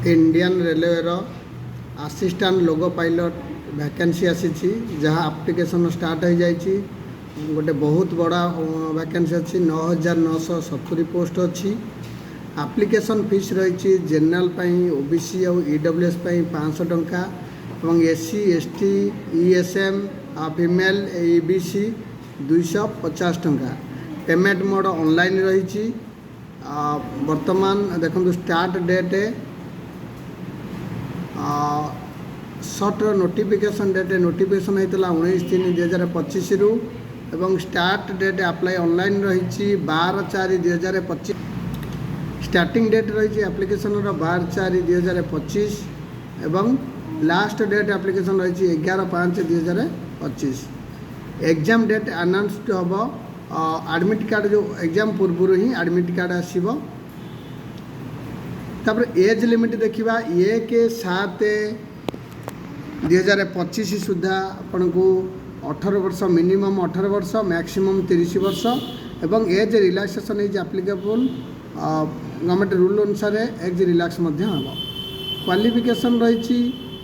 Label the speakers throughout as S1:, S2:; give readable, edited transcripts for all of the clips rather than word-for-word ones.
S1: Indian railway assistant लोगो pilot vacancy आसी जहाँ application start हो जाइए। गोटे बहुत बड़ा वैकेंसी अच्छी 9,970 पोस्ट अच्छी। एप्लिकेशन फीस रही जनरल ओबीसी और ईडब्ल्यूएस 500 टंका और SC ST ESM female EBC 250 टंका। पेमेंट मोड ऑनलाइन रही। वर्तमान देखो स्टार्ट डेट सर्ट नोटिफिकेशन डेट नोटिफिकेशन होता 19/3/2025 रु एवं स्टार्ट डेट अप्लाई ऑनलाइन रही 12/4/2025। स्टार्टिंग डेट रही एप्लिकेशन 12/4/2025 एवं लास्ट डेट एप्लिकेशन रही 11/5/2025। एग्जाम डेट अनाउंसड हम एडमिट कार्ड जो एग्जाम पूर्व ही एडमिट कार्ड आसब। तापर एज लिमिट देखा 1/7/2025 सुधा आपन को 18 वर्ष मिनिमम 18 वर्ष मैक्सिमम 30 वर्ष एवं age relaxation is applicable government rule अनुसार एज रिलैक्स हम। क्वालिफिकेशन रही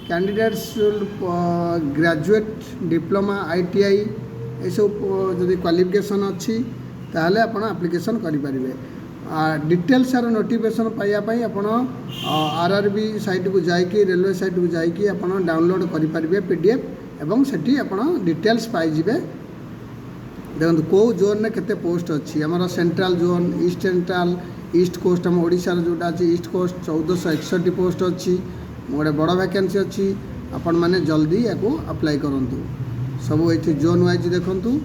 S1: कैंडिडेट्स ग्रेजुएट डिप्लोमा आईटीआई ये सब जदि क्वालिफिकेशन अच्छी ताहले आपण एप्लिकेशन करें। डिटेल्स यार नोटिफिकेशन पाइबापी आप आरआरबी साइट को जाकि रेलवे साइट को जाकि आप डाउनलोड करेंगे पीडीएफ एवं सेठी आप डिटेल्स पाइबे। देखो कौ जोन में केते पोस्ट अच्छी आमर central zone east central east coast आम ओडिशार जोटा अच्छी ईस्ट कोस्ट 1461 पोस्ट अच्छी। गोटे बड़ वैकेंसी अच्छी आपण मैंने जल्दी या अप्लाई करूँ। सब ये जोन वाइज देखूँ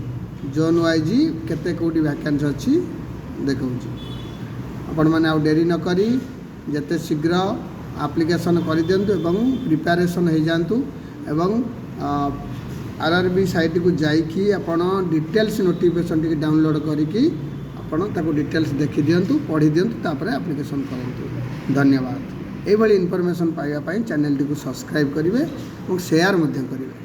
S1: जोन वाइज केते कोटी वैकेंसी अच्छी देखा आपण मैंने आउ डेरी न करी जिते शीघ्र एप्लिकेशन कर दिंतु एवं प्रिपेरेसन हो जातु एवं आरआरबी साइट को जाइए आपण डिटेल्स नोटिफिकेशन टी डाउनलोड करी आपण डिटेल्स देखी दिंतु पढ़ी दिंतु तापर एप्लिकेशन करूँ। धन्यवाद। ये इनफॉरमेशन पाइबा चैनल टी को सब्सक्राइब करेंगे और शेयर करेंगे।